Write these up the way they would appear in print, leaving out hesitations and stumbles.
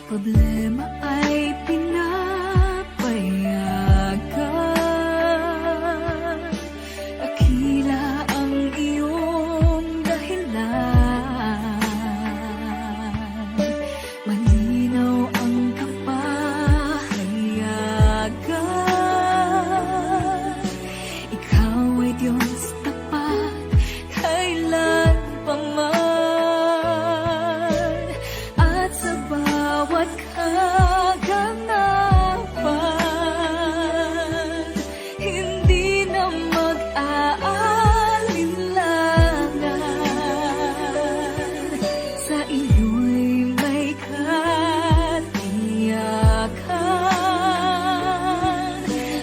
problema ay pinapayagan. Dakila ang iyong dahilan, malinaw ang kapahayagan. Ikaw ay Diyos tapat kailan pa man, at sa bawat kaganapan hindi na mag-aalinlangan. Sa iyo'y may katiyakan,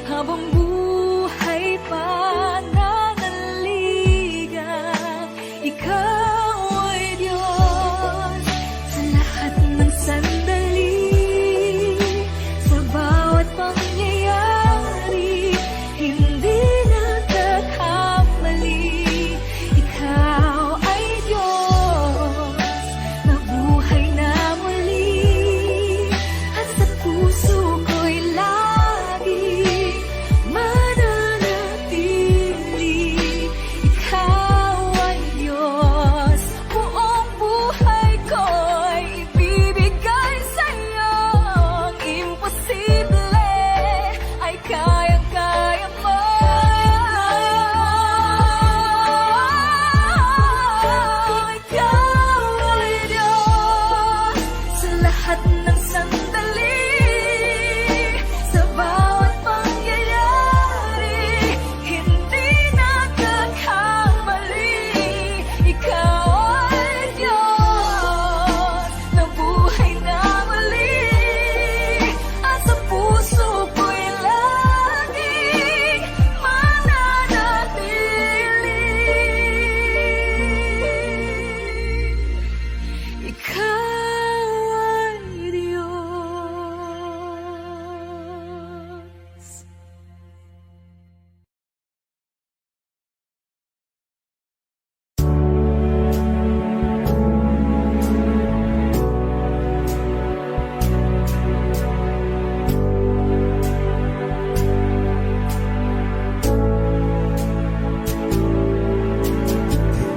habang buhay pa nananaligan. Ikaw ay Diyos sa lahat ng sandali, sa bawat pangyayari, hindi nagkakamali. Ikaw ay Diyos na buhay na muli, at sa puso ko'y lagi mananatili. Ikaw ay Diyos, buong buhay ko'y ibibigay sa'yo. Ang imposible ay kayang-kaya mo. Ikaw ay Diyos sa lahat ng sandali, sa bawat pangyayari, hindi nagkakamali. Ikaw ay Diyos na buhay na muli, at sa puso ko'y laging mananatili. Ikaw ay Diyos.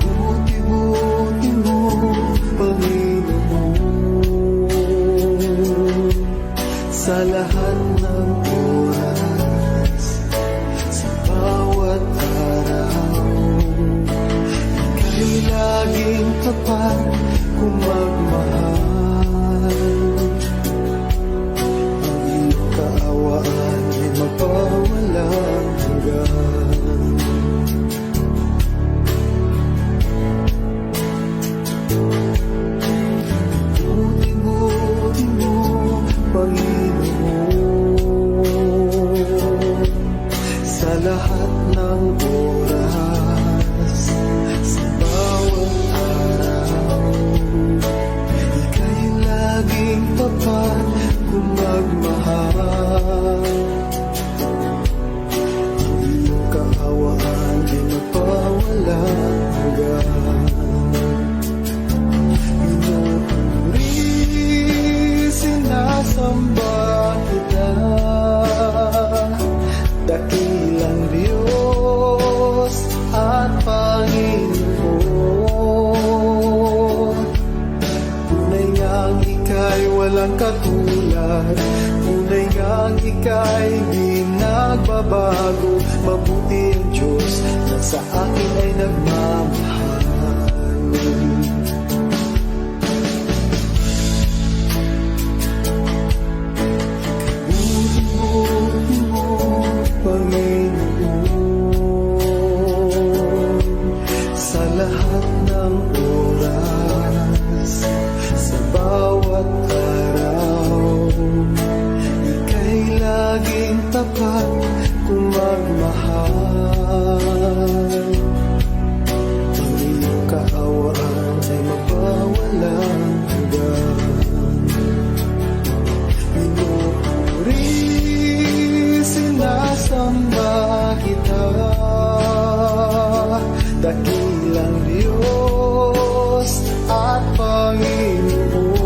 Buti-buti mo, Panginoon, sa lahat ng oras, sa bawat araw. Ika'y laging tapat kung magmahal. Ang iyong kaawaan ay magpawalang hanggan. Buti-buti mo, Panginoon, sa lahat ng oras, sa bawat araw. Ika'y laging tapat kung magmahal. Ang iyong kaawaan ay magpawalang hanggan. Pinupuri, sinasamba kita, dakilang Diyos at Panginoon. Tunay ngang ika'y walang katulad, tunay ngang ika'y di nagbabago. Mabuti ang Diyos na sa akin ay nagmamahal. Buti mo, Panginoon, sa lahat ng oras, sa bawat araw. Ika'y laging tapat kung magmahal. Ang iyong kaawaan ay magpawalang hanggan. Pinupuri, sinasamba kita, dakilang Diyos at Panginoon.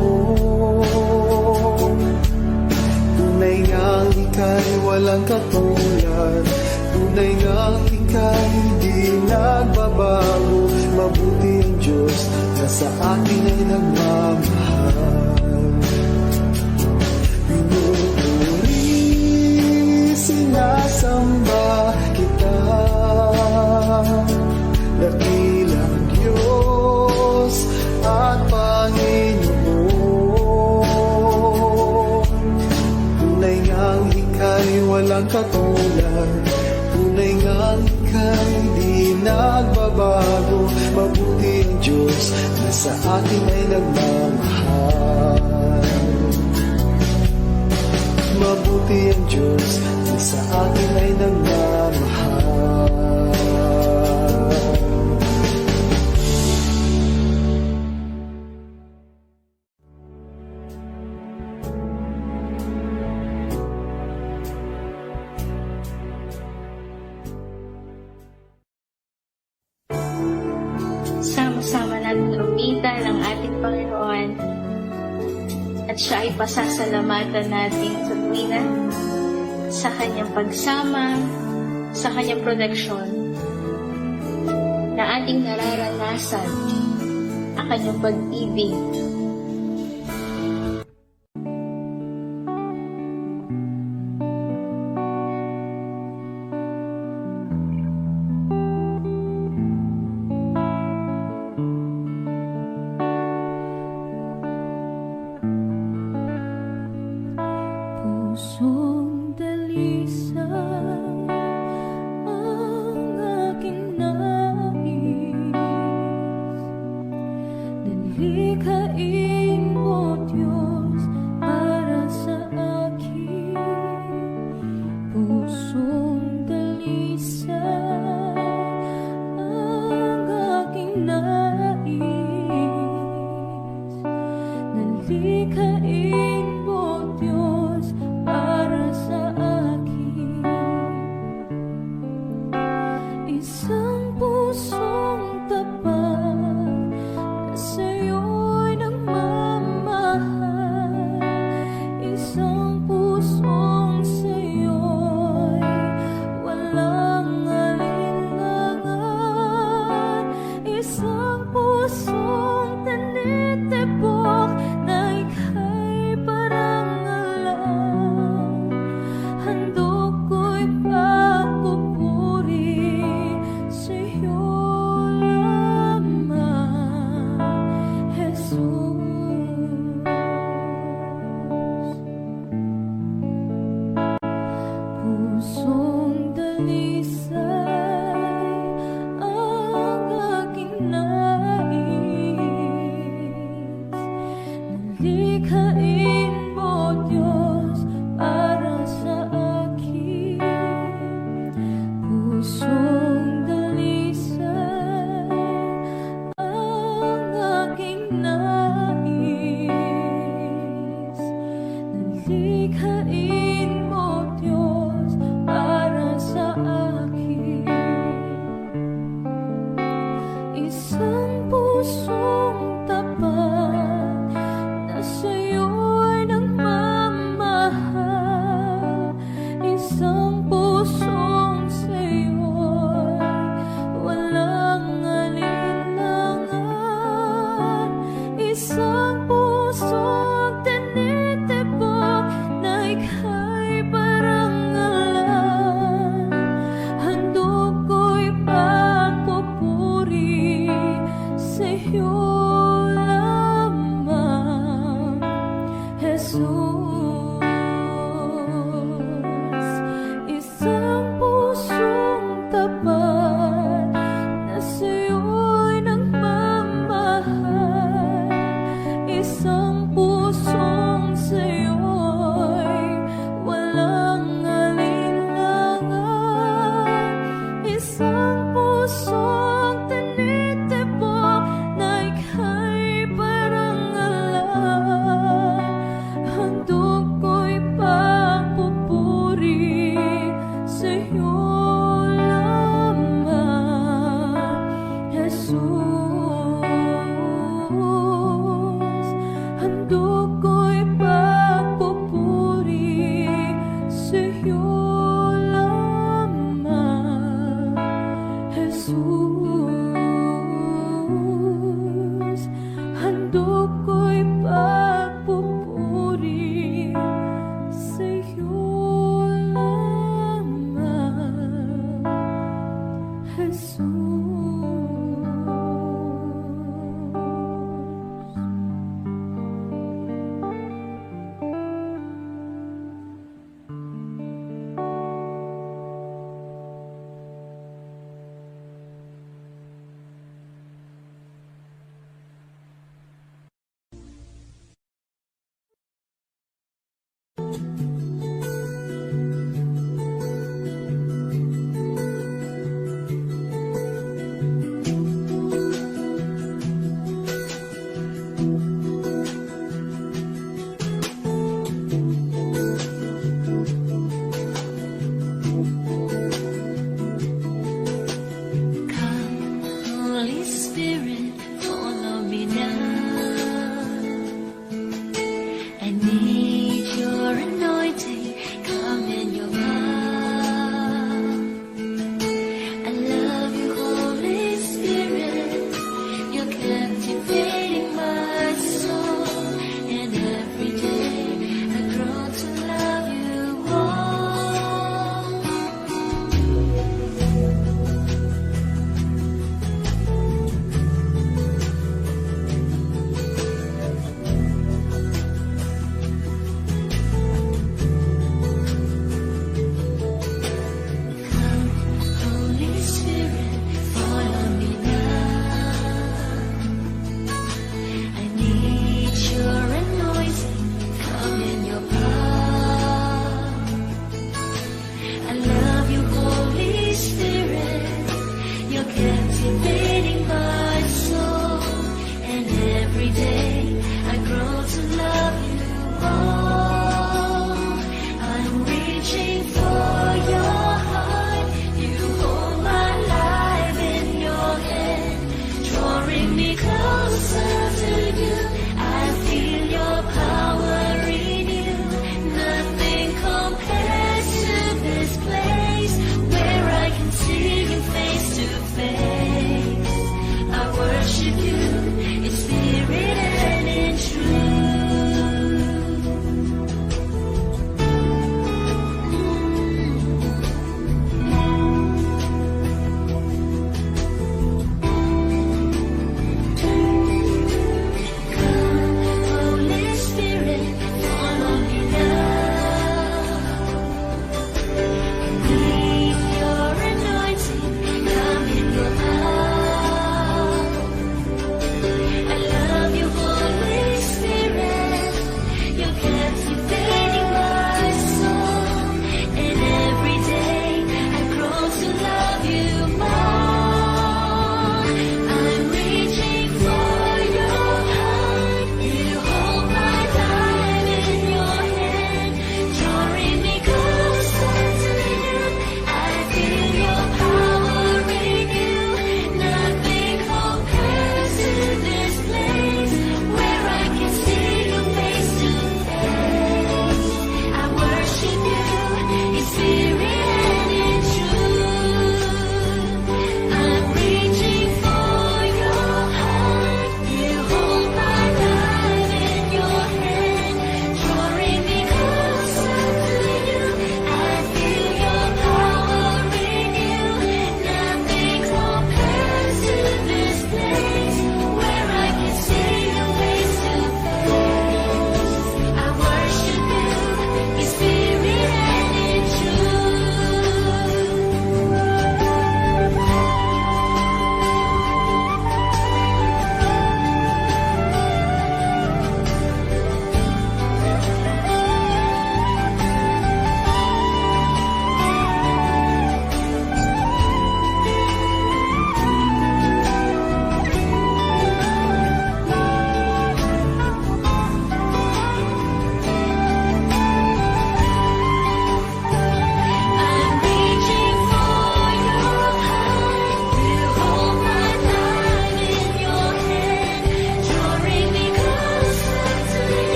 nagmamahal. Pinupuri, sinasamba kita, dakilang Diyos at Panginoon. Tunay ngang ika'y walang katulad, tunay ngang ika'y di nagbabago. Mabuti ang Diyos na sa atin ay nagmamahal. Mabuti ang Diyos na sa atin ay nagmamahal. Sama-sama natin lumitan ang ating Panginoon at siya ay pasasalamatan natin sa tuwina sa kanyang pagsama, sa kanyang proteksyon na ating nararanasan ang kanyang pag-ibig. Pusong dalisay ang aking nais, dalikain mo Diyos para sa akin. Pusong dalisay ang aking nais, dalikain mo Diyos para sa akin. Isang pusong tapat na sa'yo'y nagmamahal. Isang pusong sa'yo'y walang alinlangan. Isang pusong tinitibok na ika'y parang alam. Handog ko'y pagpupuri sa'yo lamang, Jesus. Pusong dalisay ang aking nais, dalikain mo Diyos para sa akin. Pusong dalisay ang aking nais, dalikain mo Diyos para sa akin. Isang pusong tapat na sa'yo'y nagmamahal. Isang pusong sa'yo'y walang alinlangan. Isang pusong tinitibok na ika'y parang alam. Handog ko'y pagpupuri sa'yo lamang, Jesus. Isang pusong tapat na sa'yo'y nagmamahal. Isang pusong sa'yo'y walang alinlangan. Isang pusong tinitibok na ika'y parang alam. Handog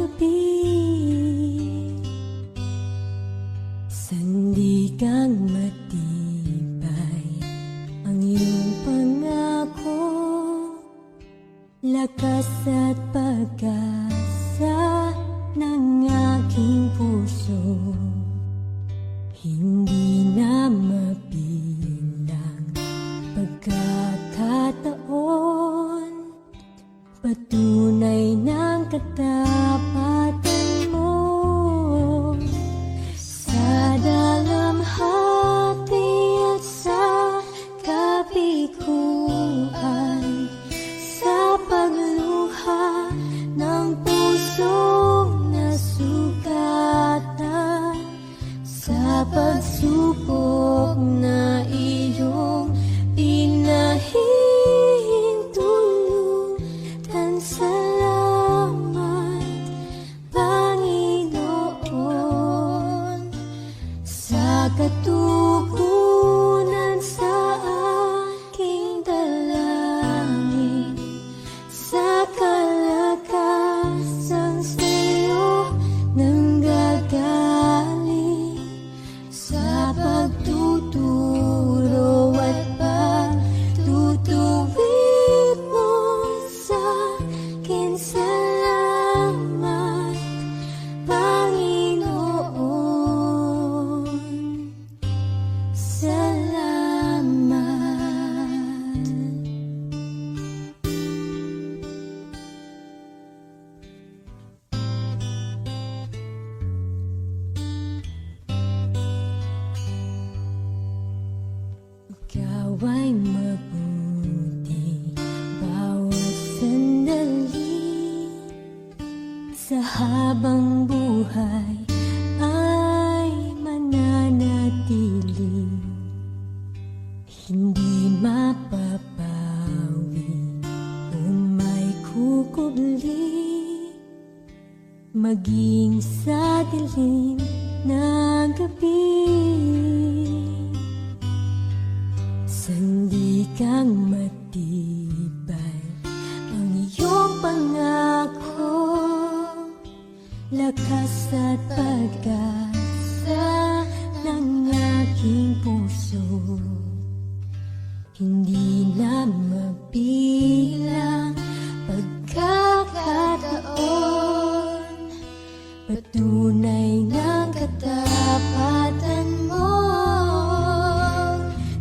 gabi, sandigang matibay ang iyong pangako, lakas at pag-asa ng aking puso. Hindi na mabilang pagkakataon, patunay ng katapatan mo. Sa dalamhati at sa kapikuhan, sa pagluha ng pusong nasugatan, sa pagsubok na iyong pinahihintulutan. Salamat, Panginoon, sa katugunan sa aking dalangin, sa kalakasan sa'yo nanggagaling, sa pagtuturo at pagtutuwid mo sa akin. Salamat, Panginoon, salamat. Ikaw ay mabuti bawat sandali, sa habang buhay ay mananatili. Hindi mapapawi o may kukubli, maging sa dilim na gabi. Sandikang matibay ang iyong pangako, lakas at pag-asa ng aking puso. Hindi na mabilang pagkakataon, patunay ng katapatan mo.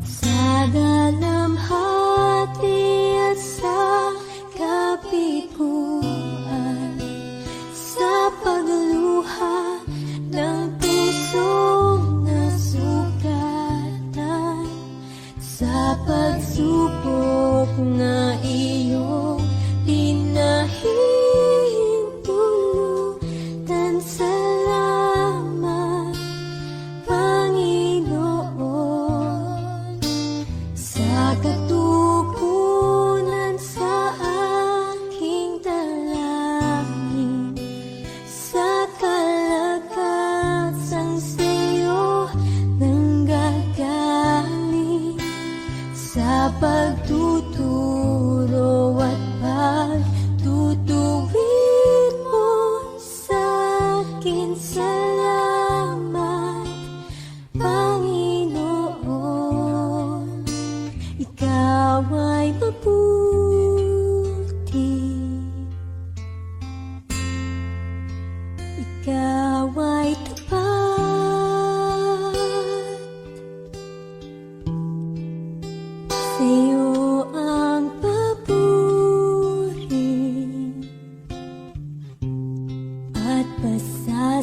Sa dalamhati at sa kapikuhan, sa pagluha ng pusong nasugatan, sa pagsubok na iyong pinahihintulutan. Salamat, Panginoon, sa katugunan sa aking dalangin, sa kalakasang sa'yo nanggagaling, sa pagtuturo at pagtutuwid mo sa akin. Salamat, Panginoon, ikaw ay mabuti, ikaw ay tapat, sa'yo ang papuri at pasasalamat.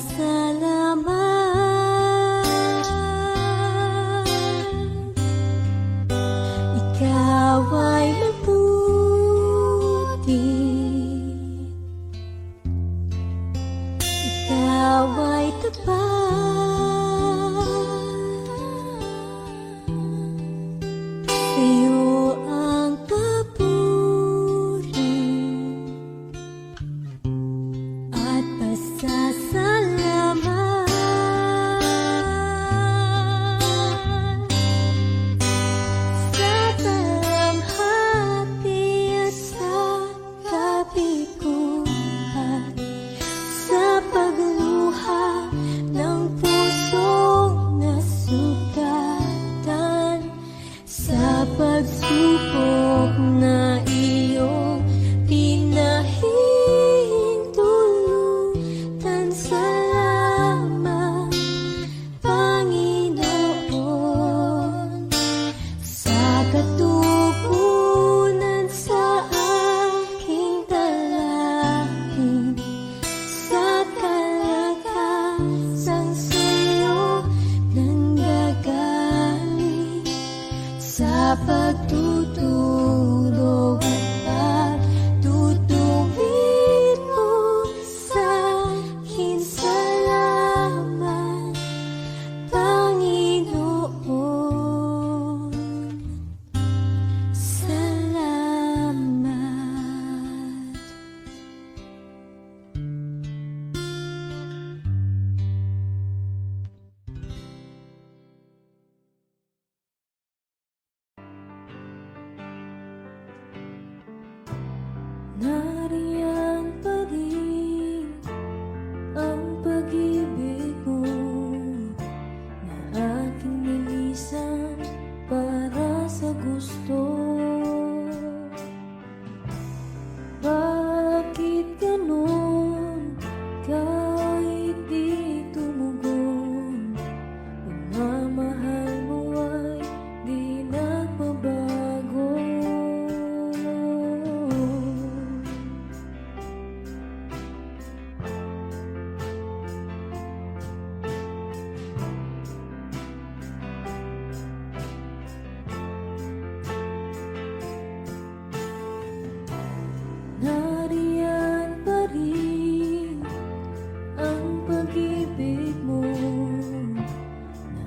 Ikaw ay mabuti, ikaw ay tapat, sa'yo ang papuri at pasasalamat. Sa dalamhati at sa kapikuhan, sa sang sa'yo nanggagaling sa pagtutulog at pagtutuwid mo sa'kin. Salamat, Panginoon. Salamat. Nariyan pa rin ang pag-ibig mo na aking nilisan para sa gusto. Bakit ganon kahit di tumugon? Pagmamahal mo ay di nagbabago. Nariyan pa rin ang pag-ibig mo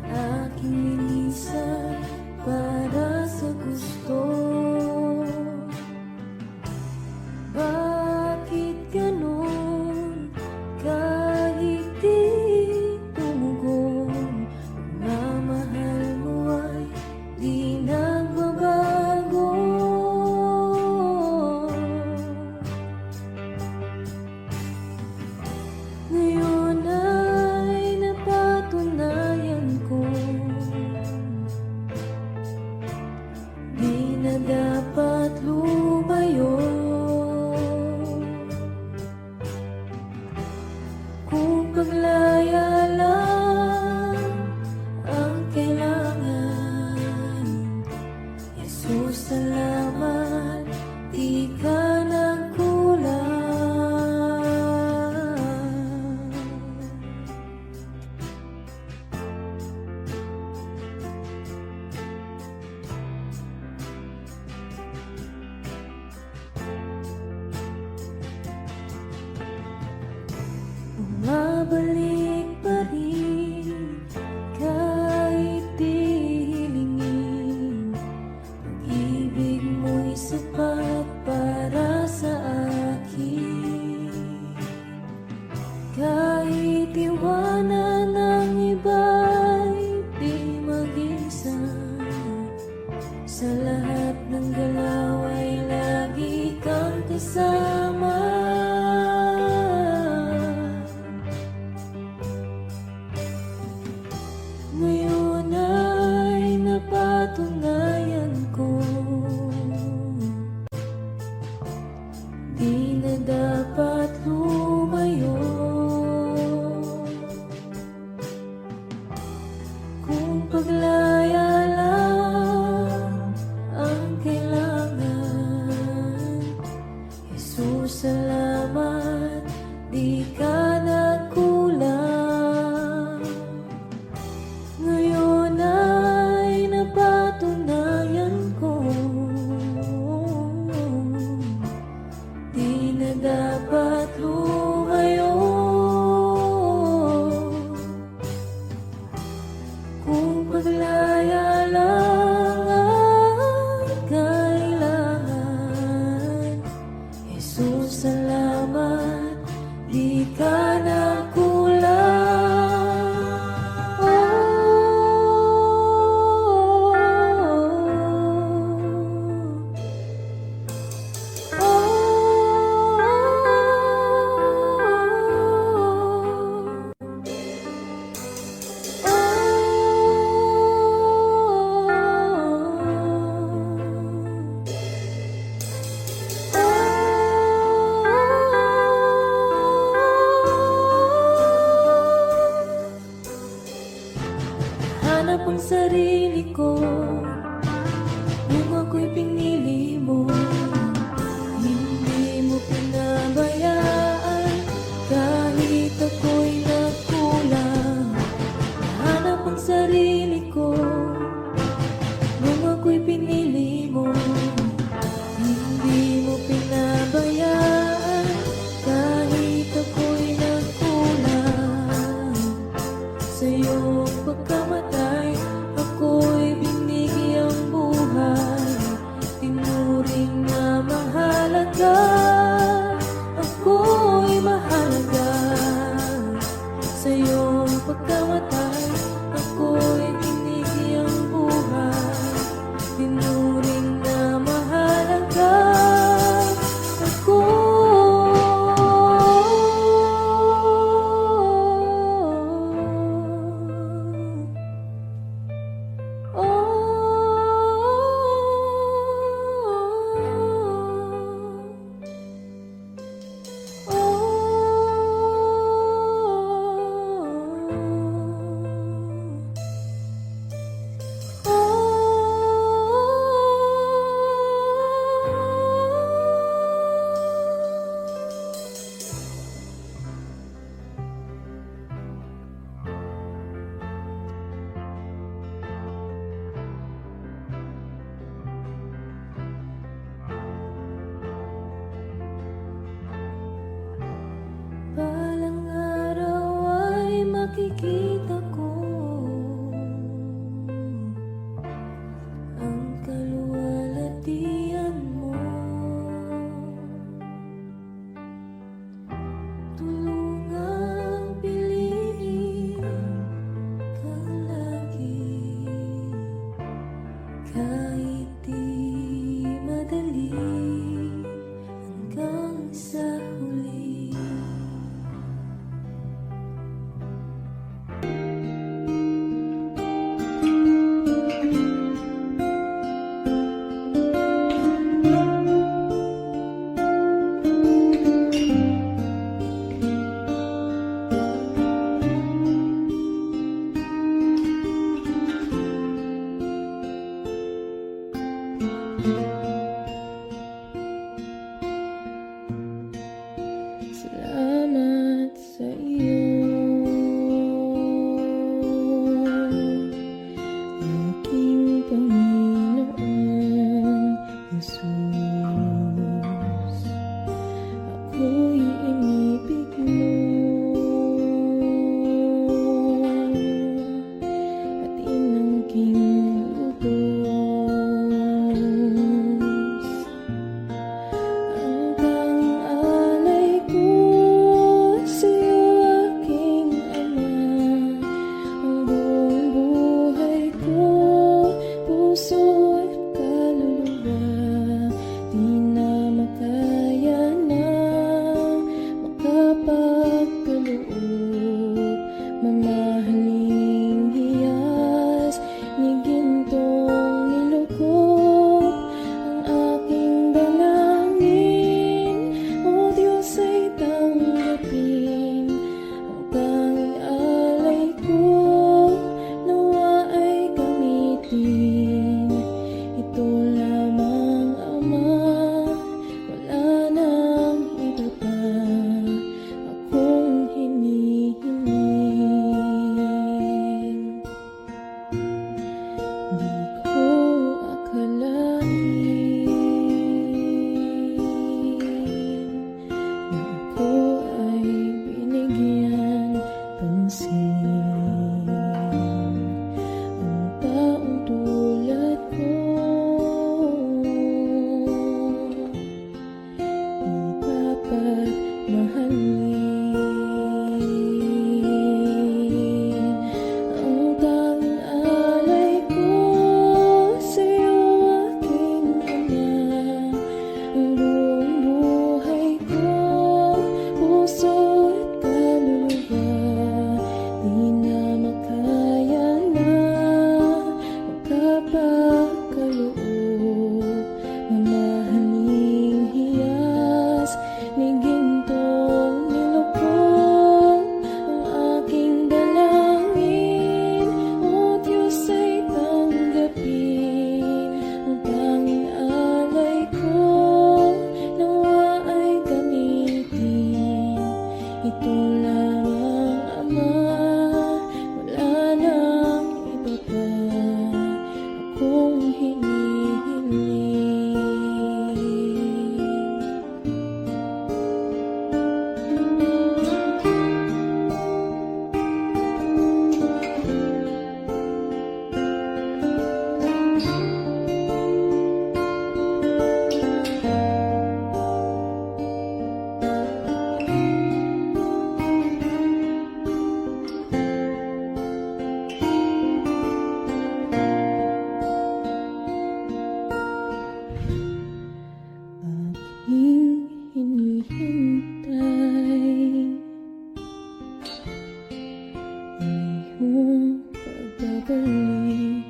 na aking nilisan para sa gusto. Bakit ganon kahit di tumugon? Pagmamahal mo ay di nagbabago. Ngayon ay napatunayan ko di na dapat lumayo. Kung paglaya lang ang kailangan, Jesus, salamat, di ka nagkulang. Bumabalik pa rin kahit di hilingin. Pag-ibig mo'y sapat para sa akin. Kahit iwanan ng iba'y di mag-isa, sa lahat ng galaw ay lagi kang kasama. Ngayon ay napatunayan ko di na dapat lumayo. Kung paglaya lang ang kailangan, Jesus, salamat, di ka nagkulang. Ngayon ay napatunayan ko di na dapat lumayo. Kung paglaya lang ang kailangan, Jesus, salamat, di ka nagkulang. Hanap ang sarili ko nung ako'y pinili mo. Hindi mo pinabayaan kahit ako'y nagkulang. magaling,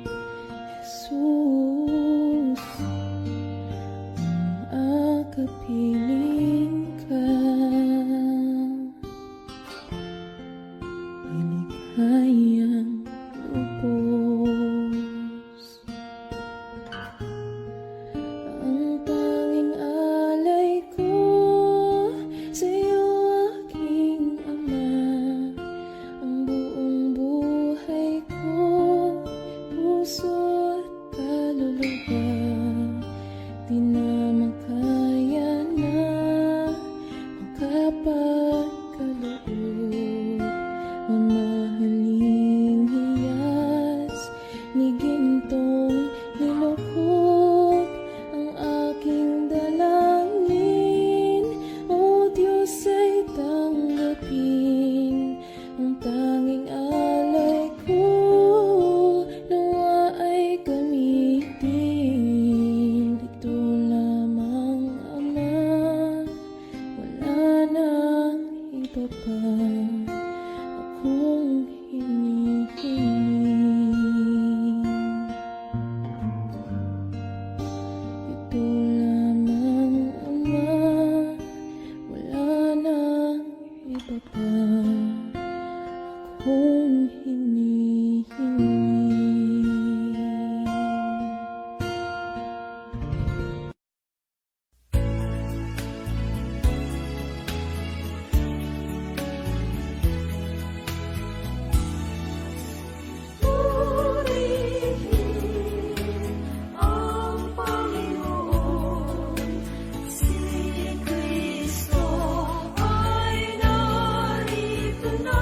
Jesus. Akapiling ka, iligayang lubos. Ang tanging alay ko sa'yo, aking Ama. Ang buong buhay ko, puso at kaluluwa, di na makaya na makapagkaloob. Mamahaling hiyas ni gintong nilukod ang aking dalangin. O Diyos, ay tanggapin ang tanging alay ko, nawa ay gamitin. Dito lamang, Ama, wala nang iba pa akong hinihiling. Ito lamang, Ama, wala nang iba pa akong hinihiling. Ang Panginoon, si Kristo ay narito na.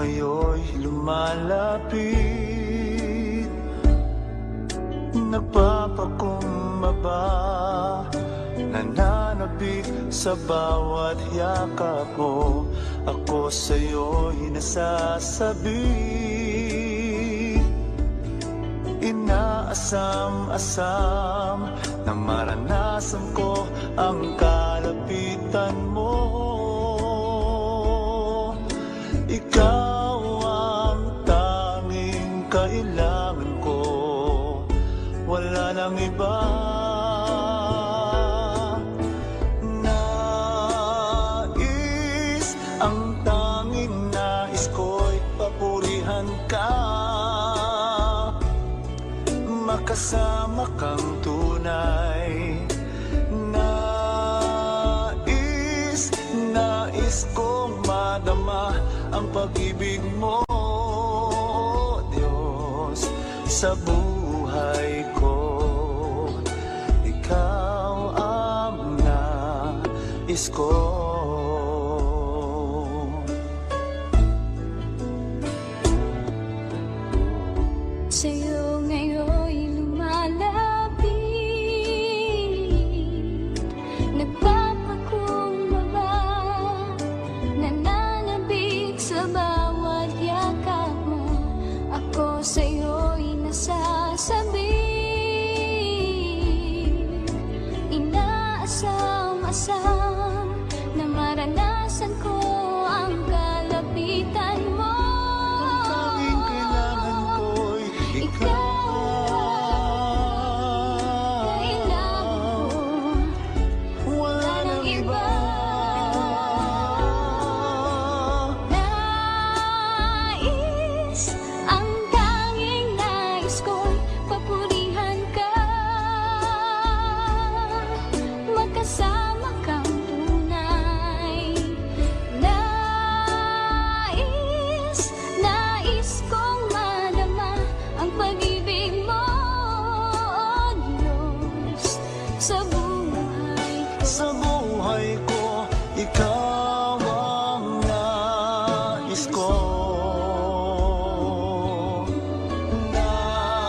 ngayon'y lumalapit, nagpapakumbaba, nananabik sa bawat yakap mo. Ako sa'yo'y nasasabi, inaasam-asam na maranasan ko ang kalapitan mo. Ikaw ang tanging kailangan ko, wala nang iba. Ang tanging nais ko'y papurihan ka, makasama kang tunay. Nais kong madama ang pag-ibig mo, Diyos, sa buhay ko. Ikaw ang nais ko. Sa'yo ngayon'y lumalapit, nagpapakumbaba, nananabik sa bawat yakap mo. Ako sa'yo'y nasasabi, inaasam-asam na maranasan ko ang kalapitan mo. Sa buhay ko, ikaw ang nais ko. Nais,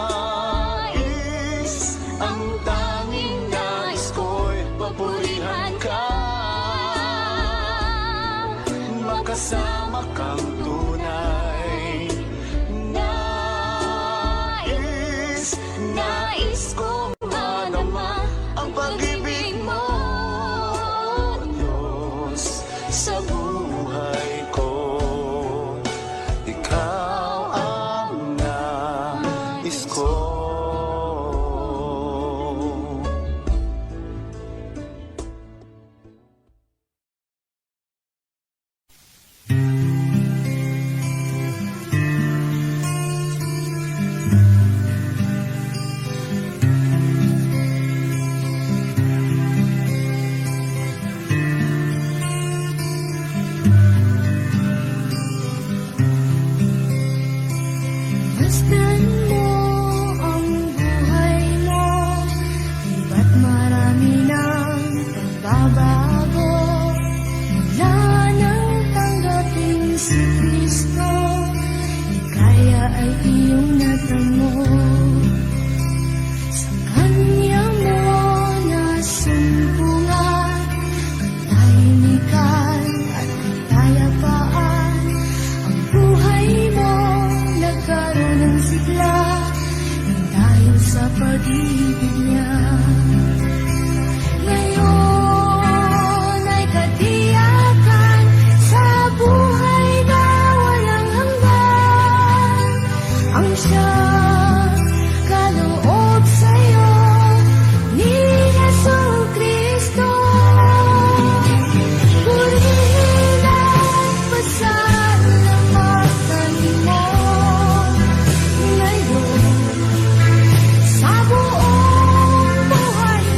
ang tanging nais ko'y papurihan ka, makasama kang tunay. Nais kong madama ang pag-ibig mo, sa buhay ko. Ikaw ang nais ko. Masdan mo ang buhay mo, ba't marami nang pagbabago? Mula nang tanggapin si Kristo, kaya ay iyong natamo. Sa Kanya mo nasumpungan, katahimikan at kapayapaan. Ang buhay mo nagkaroon ng sigla nang dahil sa pag-ibig niya. Ngayon ay katiyakan sa buhay na walang hanggan. Ang siyang kaloob sa'yo ni Jesucristo. Purihin at pasalamatan mo ngayon sa buong buhay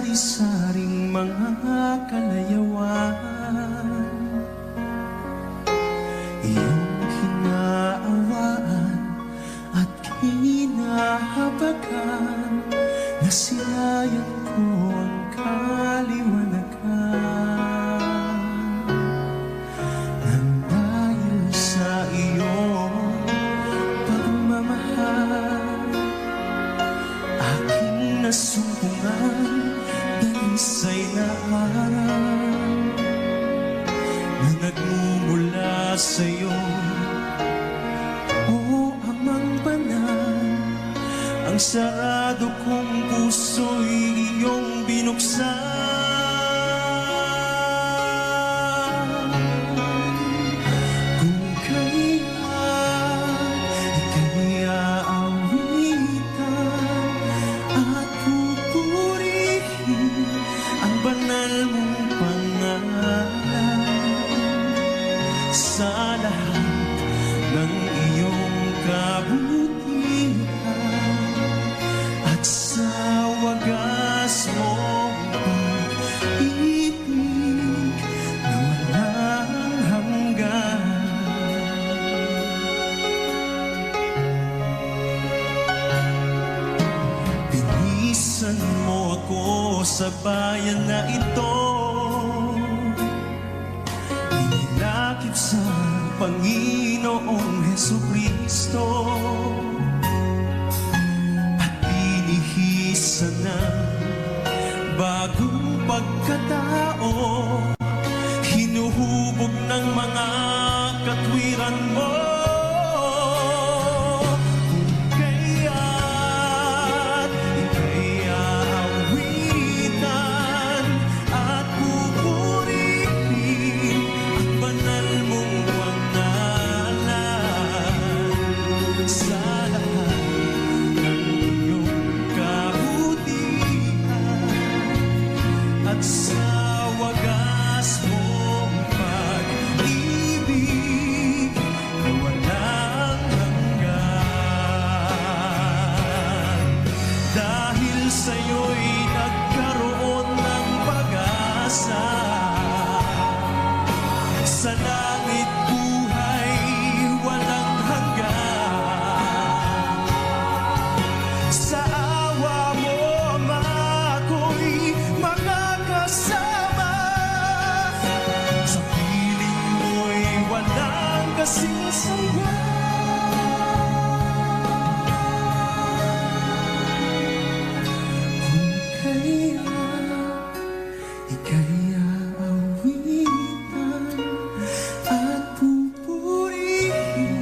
sari-saring mga kalayawan, iyong hinaawaan at hinahabagan, nasilayan ko ang kaliwanagan. Nang dahil sa iyong pagmamahal, aking nasumpungan dalisay na araw na nagmumula sa'yo, O Amang Banal. Ang sarado kong puso'y iyong binuksan. Kung kailan ika'y aawitan at pupurihin ang banal mong pangalan, sa lahat ng iyong kabutihan at sa wagas mong pag-ibig na walang hanggan. Binisan mo ako sa bayan na ito, inilakip sa Panginoong Hesukristo, at binihisan ng bagong pagkatao, hinuhubog ng mga katwiran mo. Kung kaya't ika'y aawitan at pupurihin ang banal mong pangalan, sa lahat ng iyong kabutihan at sa wagas mong pag-ibig na walang hanggan. Dahil sa'yo'y nagkaroon ng pag-asa, sa langit buhay walang hanggan. Sa awa mo, Ama, ako'y makakasama, sa piling mo'y walang kasing saya. Kung kailan ika'y aawitan at pupurihin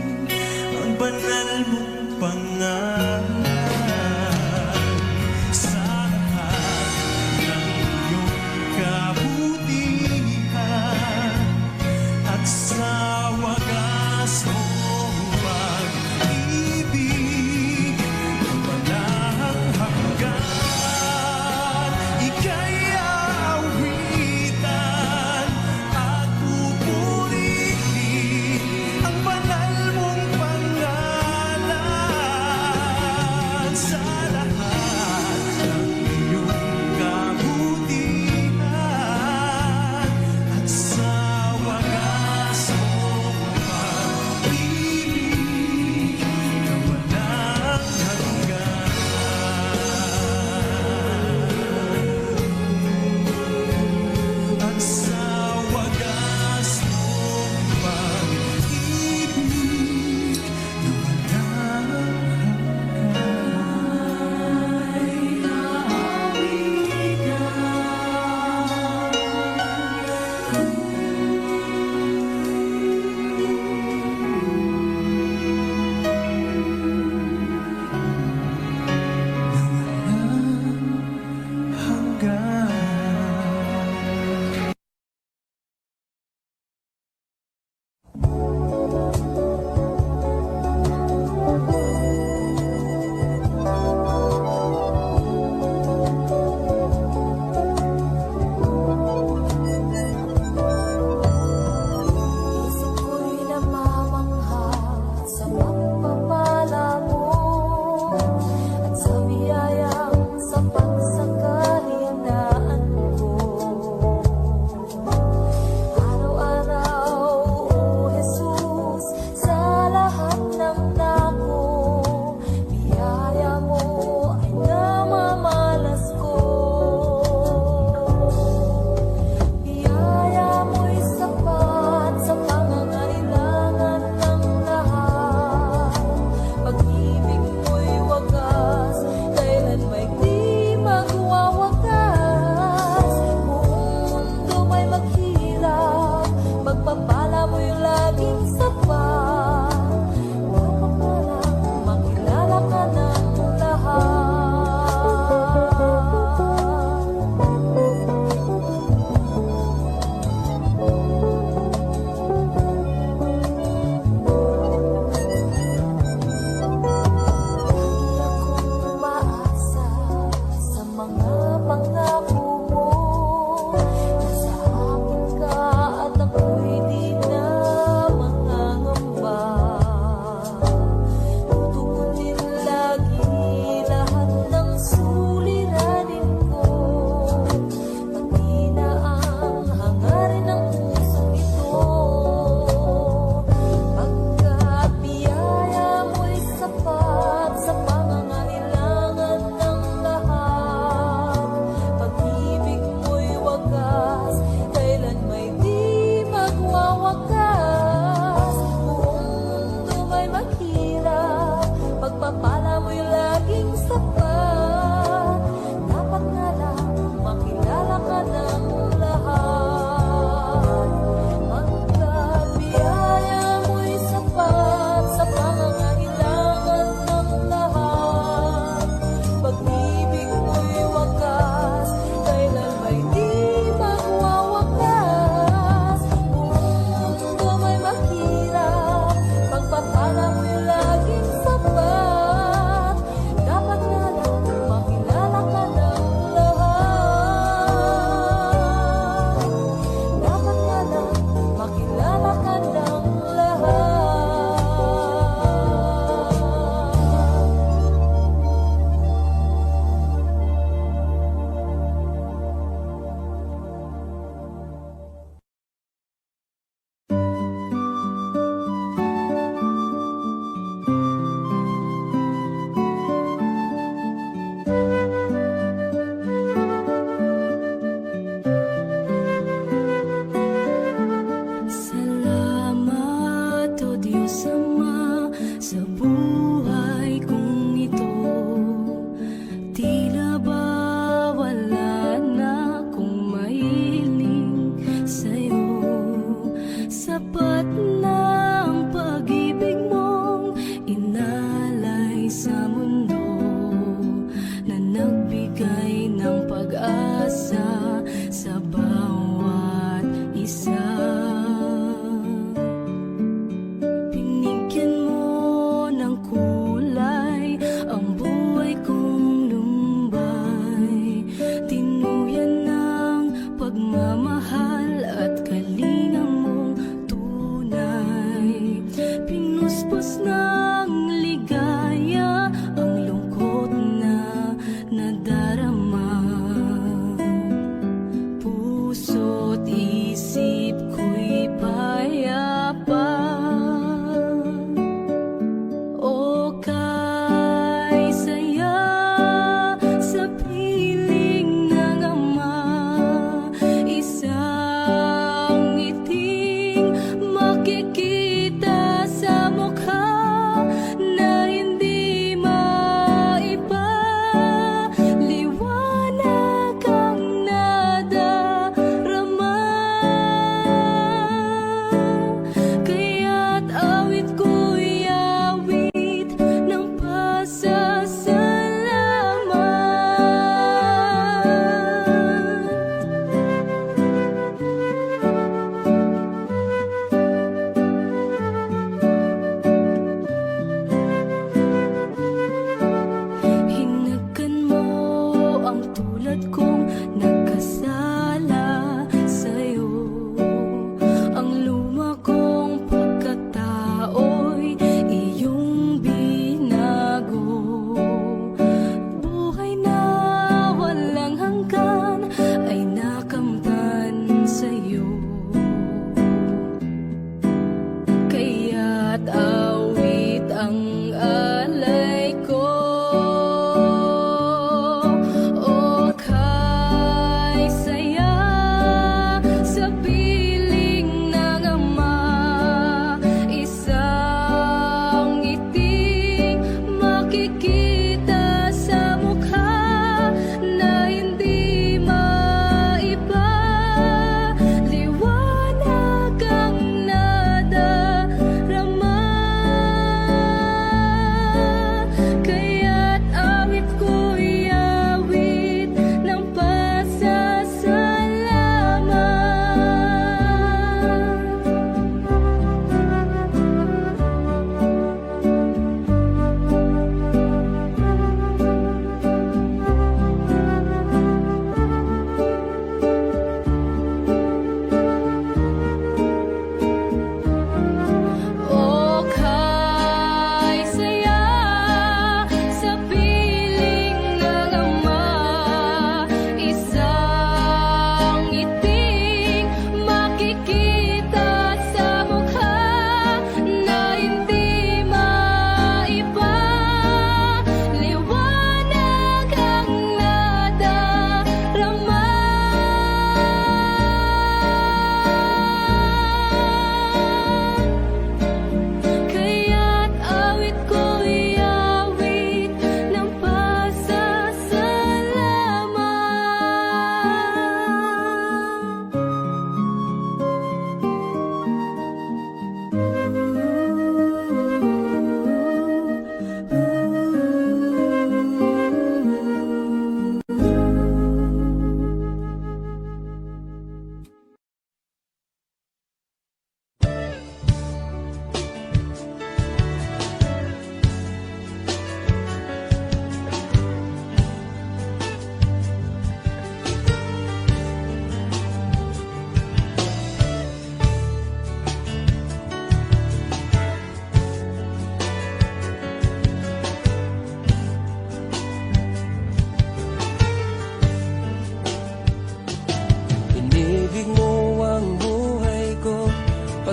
ang banal mong pangalan, sa lahat ng iyong kabutihan at sa wagas mong pag-ibig na walang hanggan. Ika'y aawitan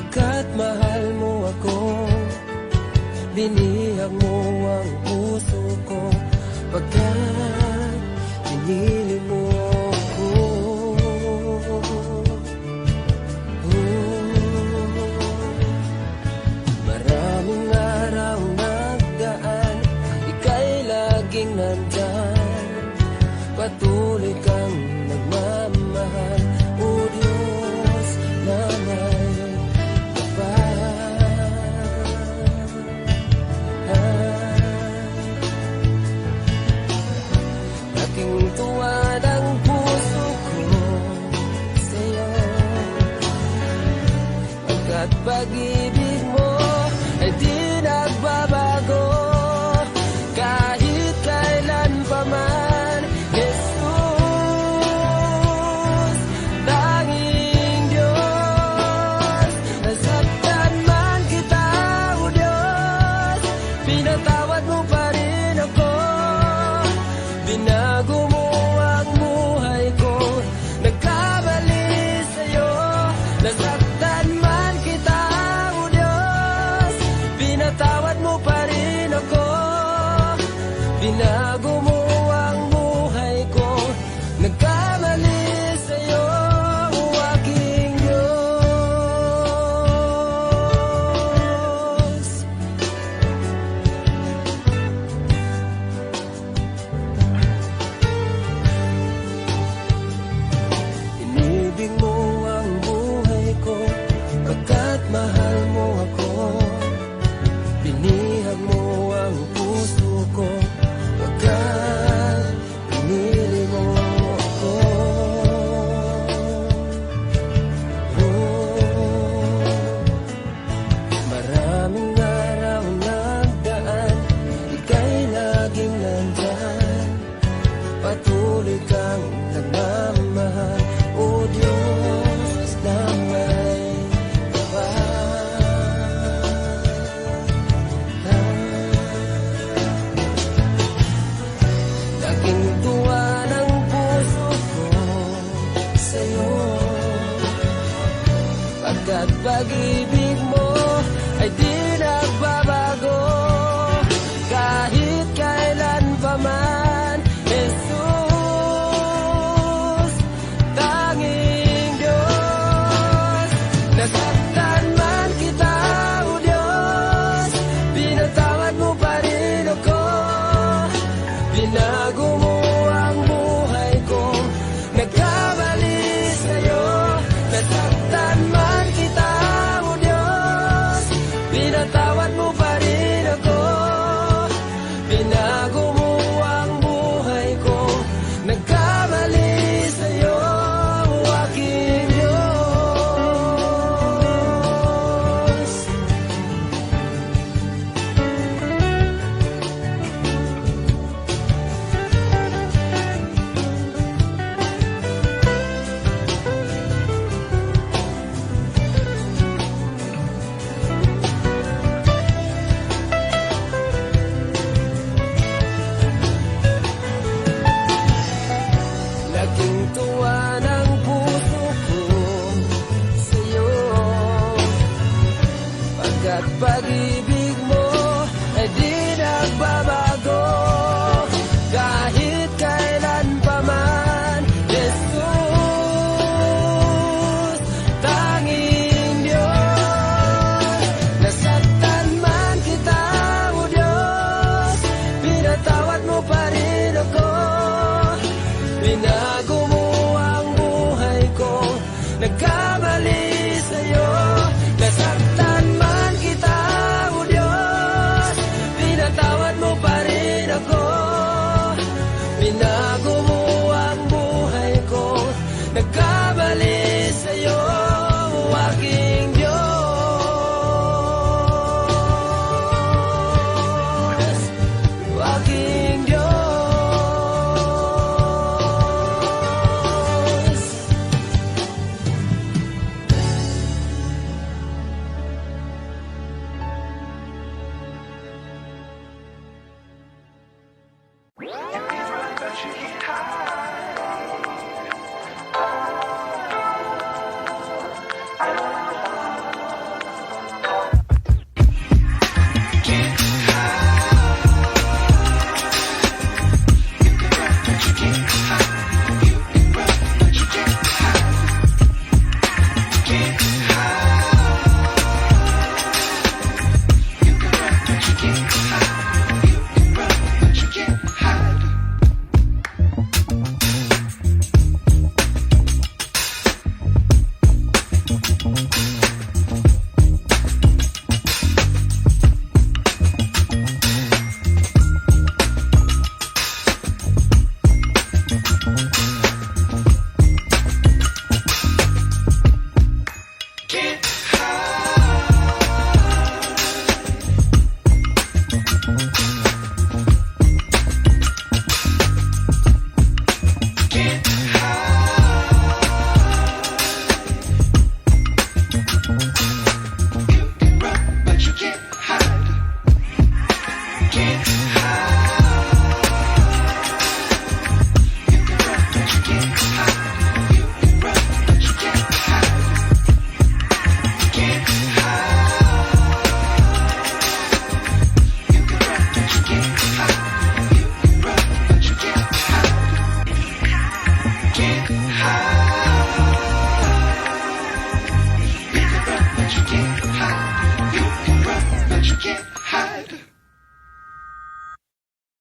Pagkat mahal mo ako, binihag mo ang puso ko. Pagkat pinili mo ako. Maraming araw nagdaan, ika'y laging nandyan. Patuloy kang nagmamahal, O Diyos na may aking tuwa ng puso ko sa'yo. Pagkat pag-ibig mo ay di nagbabago kahit kailan pa man. Jesus, tanging Diyos, nasaktan man kita, O Diyos, pinatawad mo pa rin ako. Binago mo ang buhay ko, nagkamali sa'yo. Nasaktan man kita, O Diyos, pinatawad mo pa rin ako. Binago mo ang buhay ko, nagkamali sa'yo, o aking Diyos. Inibig mo ang buhay ko, pagkat mahal mo ako. Binihag mo ang puso ko, pagkat pinili mo ako. Maraming araw nagdaan, ika'y laging nandyan. Patuloy kang nagmamahal, O Diyos na may aking tuwa ng puso ko sa'yo. Pagkat pag-ibig mo ay di nagbabago kahit kailan pa man. Jesus, tanging Diyos, nasaktan man kita, O Diyos, pinatawad mo pa rin ako. Binago mo ang buhay ko, nagkamali sa'yo. Nasaktan man kita, O Diyos, pinatawad mo pa rin ako. Binago mo ang buhay ko, nagkamali sa'yo, o aking Diyos. Laking tuwa ng puso ko sa'yo. Pagkat pag-ibig